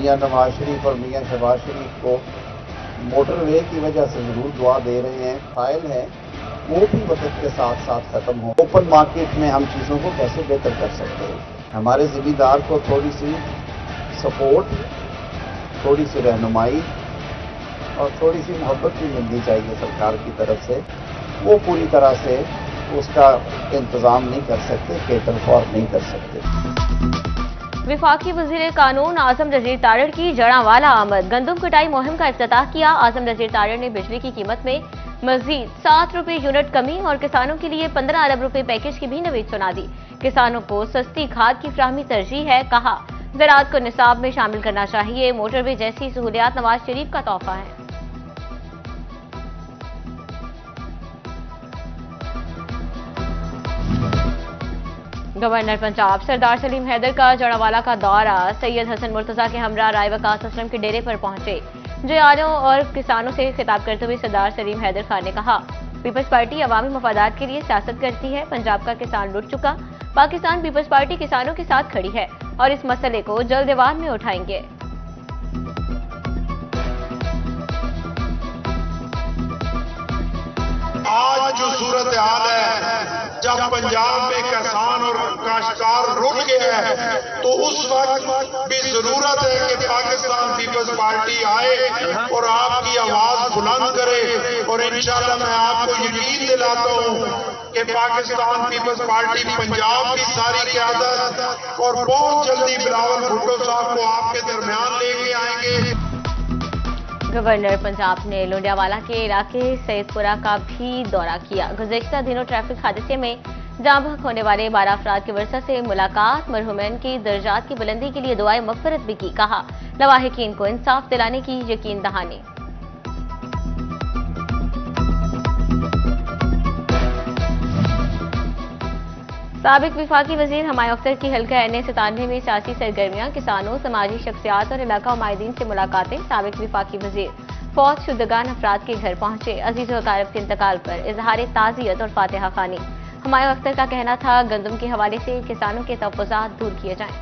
मियाँ नवाज शरीफ और मियाँ शहबाज शरीफ को मोटरवे की वजह से ज़रूर दुआ दे रहे हैं, फाइल है, वो भी वक्त के साथ साथ ख़त्म हो। ओपन मार्केट में हम चीज़ों को कैसे बेहतर कर सकते हैं? हमारे ज़िम्मेदार को थोड़ी सी सपोर्ट, थोड़ी सी रहनुमाई और थोड़ी सी मोहब्बत भी मिलनी चाहिए सरकार की तरफ से। वो पूरी तरह से उसका इंतज़ाम नहीं कर सकते, केटर फॉर नहीं कर सकते। विफाकी वज़ीर कानून आज़म नज़ीर तारड़ की जड़ावाला आमद। गंदम कटाई मुहिम का इफ्तिताह किया। आज़म नज़ीर तारड़ ने बिजली की कीमत में मजीद 7 रुपए यूनिट कमी और किसानों के लिए 15 अरब रुपए पैकेज की भी नवीद सुना दी। किसानों को सस्ती खाद की फ्राहमी तरजीह है, कहा ज़राअत को निसाब में शामिल करना चाहिए। मोटरवे जैसी सहूलियात नवाज शरीफ का तोहफा है। गवर्नर पंजाब सरदार सलीम हैदर का जड़ावाला का दौरा। सैयद हसन मुर्तजा के हमरा राय वकास असलम के डेरे पर पहुंचे। जयालों और किसानों से खिताब करते हुए सरदार सलीम हैदर खान ने कहा, पीपल्स पार्टी अवामी मफादात के लिए सियासत करती है। पंजाब का किसान लुट चुका। पाकिस्तान पीपल्स पार्टी किसानों के साथ खड़ी है और इस मसले को जल्द दीवार में उठाएंगे। आज जो सूरत हाल है, जब पंजाब में किसान और काश्तकार रुट गया है, तो उस वक्त भी जरूरत है कि पाकिस्तान पीपल्स पार्टी आए और आपकी आवाज बुलंद करे। और इंशाल्लाह मैं आपको यकीन दिलाता हूं कि पाकिस्तान पीपल्स पार्टी पंजाब की सारी क़यादत और बहुत जल्दी बिलावल भुट्टो साहब को आपके दरमियान लेके आएंगे। गवर्नर पंजाब ने लोंडियावाला के इलाके सैयदपुरा का भी दौरा किया। गुज़िश्ता दिनों ट्रैफिक हादसे में जाँ बहक होने वाले 12 अफराद के वर्सा से मुलाकात। मरहूमैन की दर्जात की बुलंदी के लिए दुआए मग़फ़िरत भी की। कहा लवाहिकीन को इंसाफ दिलाने की यकीन दहानी। साबिक विफाकी वजीर हमायूं अख्तर की हल्का NA-97 में सियासी सरगर्मियां, किसानों, समाजी शख्सियात और इलाका उमायदीन से मुलाकातें। साबिक विफाकी वजीर फौत शुदगान अफराद के घर पहुंचे। अजीज वकारब के इंतकाल पर इजहार ताज़ियत और फातिहा खानी। हमायूं अख्तर का कहना था, गंदम के हवाले से किसानों के तहफ़्फ़ुज़ात दूर किए जाएं।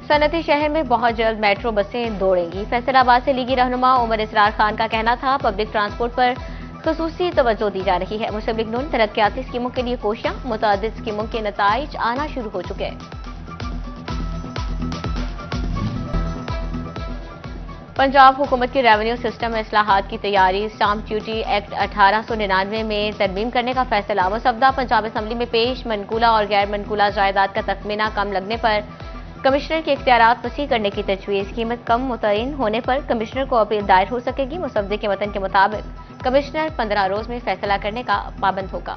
सनती शहर में बहुत जल्द मेट्रो बसें दौड़ेंगी। फैसलाबाद से लीगी रहनुमा उमर इसरार खान का कहना था, पब्लिक ट्रांसपोर्ट पर खुसूसी तवज्जो दी जा रही है। मुस्लिम लीग नून तरक्याती स्कीमों के लिए कोशियां, मुतअद्दिद स्कीमों के नताइज आना शुरू हो चुके हैं। पंजाब हुकूमत की रेवेन्यू सिस्टम में इस्लाहात की तैयारी। स्टाम्प ड्यूटी एक्ट 1899 में तरमीम करने का फैसला। मुसवदा पंजाब असम्बली में पेश। मनकूला और गैर मनकूला जायदाद का तखमीना कम लगने पर कमिश्नर के इख्तियारात वसी करने की तजवीज़। कीमत कम मुतयन होने पर कमिश्नर को अपील दायर हो सकेगी। मुसवदे के मतन के मुताबिक कमिश्नर 15 रोज में फैसला करने का पाबंद होगा।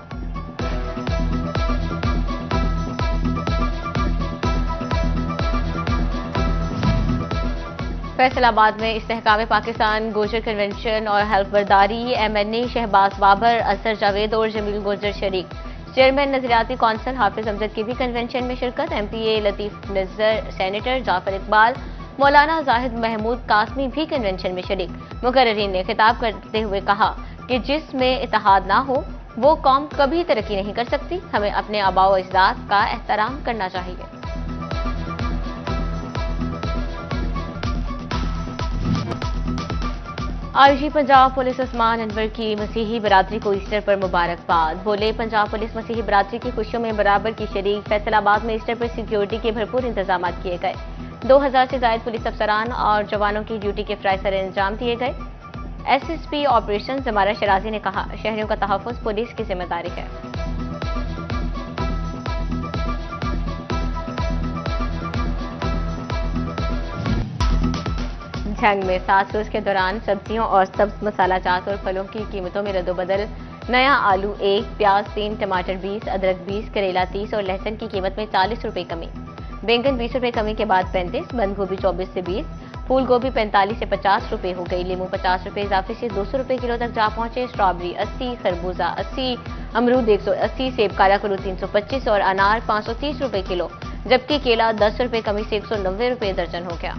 फैसलाबाद में इस्तेहकाम पाकिस्तान गोजर कन्वेंशन और हल्फ बर्दारी। MNA शहबाज बाबर, असर जावेद और जमील गोजर शरीक। चेयरमैन नजरियाती कौंसिल हाफिज अमजद की भी कन्वेंशन में शिरकत। MPA लतीफ नजर, सेनेटर जाफर इकबाल, मौलाना जाहिद महमूद कासमी भी कन्वेंशन में शरीक। मुकर्रीन ने खिताब करते हुए कहा कि जिसमें इत्तेहाद ना हो वो कौम कभी तरक्की नहीं कर सकती। हमें अपने आबाओ अजदाद का एहतराम करना चाहिए। IG पंजाब पुलिस उस्मान अनवर की मसीही बरादरी को ईस्टर पर मुबारकबाद। बोले, पंजाब पुलिस मसीही बरादरी की खुशियों में बराबर की शरीक। फैसलाबाद में ईस्टर पर सिक्योरिटी के भरपूर इंतजाम किए गए। 2000 से ज्यादा पुलिस अफसरान और जवानों की ड्यूटी के फ्राई सर इंजाम दिए गए। SSP ऑपरेशन जमारा शराजी ने कहा, शहरियों का तहफ़्फ़ुज़ पुलिस की जिम्मेदारी है। जंग में 7 रोज के दौरान सब्जियों और सब्ज मसाला जात और फलों की कीमतों में रद्दोबदल। नया आलू 1, प्याज 3, टमाटर 20, अदरक 20, करेला 30 और लहसुन की कीमत में 40 रुपए कमी। बैंगन 20 रुपए कमी के बाद 35, बंद गोभी 24 से 20, फूल गोभी 45 से 50 रुपए हो गई। लीमू 50 रुपए इजाफे से 200 रुपए किलो तक जा पहुंचे। स्ट्रॉबेरी 80, खरबूजा 80, अमरूद 180, सेब काला करू 325 और अनार 530 रुपए किलो, जबकि केला 10 रुपए कमी से 190 रुपए दर्जन हो गया।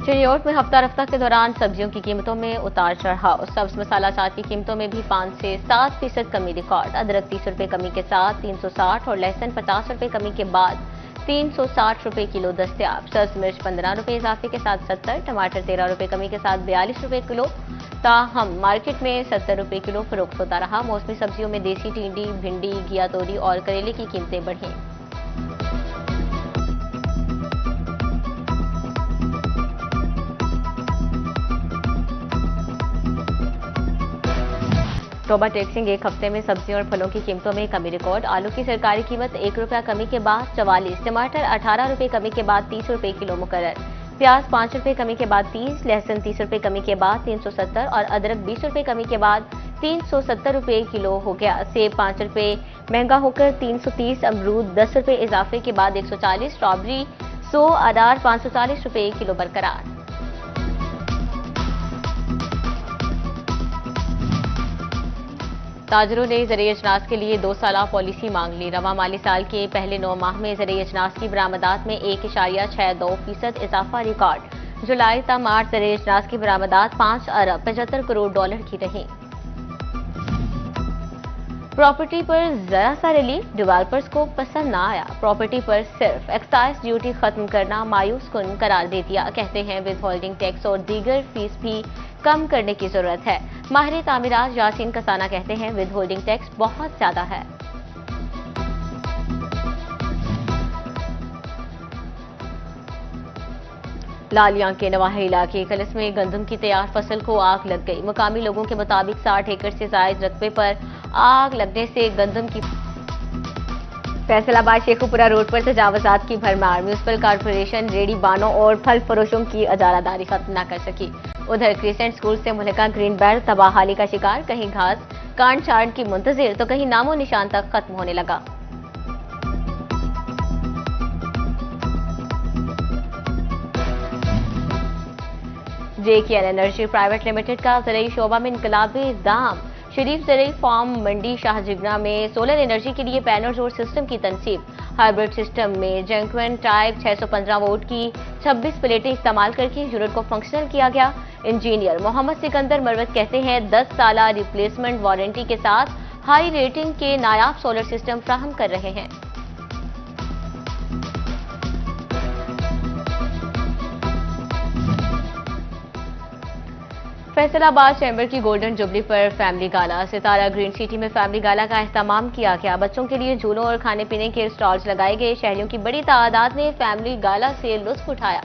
चिन्योट में हफ्ता रफ्ता के दौरान सब्जियों की कीमतों में उतार चढ़ाव। सब्ज मसाला चाट की कीमतों में भी 5 से 7% कमी रिकॉर्ड। अदरक 30 रुपए कमी के साथ 360 और लहसुन 50 रुपए कमी के बाद 360 रुपए किलो दस्तयाब। सब्ज मिर्च 15 रुपए इजाफे के साथ 70, टमाटर 13 रुपए कमी के साथ 42 रुपए किलो। ताहम मार्केट में 70 रुपए किलो फरोख्त होता रहा। मौसमी सब्जियों में देसी टिंडी, भिंडी, घिया तोरी और करेले की कीमतें बढ़ी। टोबा टैक्सिंग एक हफ्ते में सब्जियों और फलों की कीमतों में कमी रिकॉर्ड। आलू की सरकारी कीमत 1 रुपया कमी के बाद 44, टमाटर 18 रुपए कमी के बाद 30 रुपए किलो मुकर्रर। प्याज 5 रुपए कमी के बाद 30, लहसुन 30 रुपए कमी के बाद 370 और अदरक 20 रुपए कमी के बाद 370 रुपए किलो हो गया। सेब 5 रुपए महंगा होकर 330, अमरूद 10 रुपए इजाफे के बाद 140, स्ट्रॉबेरी 100, अनार 540 रुपए किलो बरकरार। ताजरों ने ज़रिए अजनास के लिए 2 साला पॉलिसी मांग ली। रवा माली साल के पहले 9 माह में ज़रिए अजनास की बरामदात में 1.62% इजाफा रिकॉर्ड। जुलाई ता मार्च ज़रिए अजनास की बरामदात 5 अरब 75 करोड़ डॉलर की रही। प्रॉपर्टी पर जरा सा रिलीफ डेवलपर्स को पसंद ना आया। प्रॉपर्टी पर सिर्फ एक्साइज ड्यूटी खत्म करना मायूस कुन करार दे दिया। कहते हैं विद होल्डिंग टैक्स और दीगर फीस भी कम करने की जरूरत है। माहिर तामीरात यासीन कसाना कहते हैं विद होल्डिंग टैक्स बहुत ज्यादा है। लालियां के नवाही इलाके कलिस में गंदम की तैयार फसल को आग लग गई। मुकामी लोगों के मुताबिक 60 एकड़ से जायद रकबे पर आग लगने से गंदम की फैसलाबाद शेखुपुरा रोड पर तजावजात की भरमार। म्यूनिसिपल कॉर्पोरेशन रेडी बानों और फल फरोशों की अजारादारी खत्म न कर सकी। उधर क्रिसेंट स्कूल से मुल्का ग्रीन बेल्ट तबाहाली का शिकार। कहीं घास काट छांट की मुंतजिर तो कहीं नामो निशान तक खत्म होने लगा। JKN एनर्जी प्राइवेट लिमिटेड का ज़राई शोबा में इनकलाबी इक़दाम। शरीफ ज़राई फार्म मंडी शाहजिगना में सोलर एनर्जी के लिए पैनल्स और सिस्टम की तनसीब। हाइब्रिड सिस्टम में जेंक्वेन टाइप 615 वोल्ट की 26 प्लेटें इस्तेमाल करके यूनिट को फंक्शनल किया गया। इंजीनियर मोहम्मद सिकंदर मरवत कहते हैं 10 साला रिप्लेसमेंट वारंटी के साथ हाई रेटिंग के नायाब सोलर सिस्टम फ्राहम कर रहे हैं। फैसलाबाद चैम्बर की गोल्डन जुबली पर फैमिली गाला। सितारा ग्रीन सिटी में फैमिली गाला का एहतमाम किया गया। बच्चों के लिए झूलों और खाने पीने के स्टॉल्स लगाए गए। शहरियों की बड़ी तादाद ने फैमिली गाला से लुत्फ उठाया।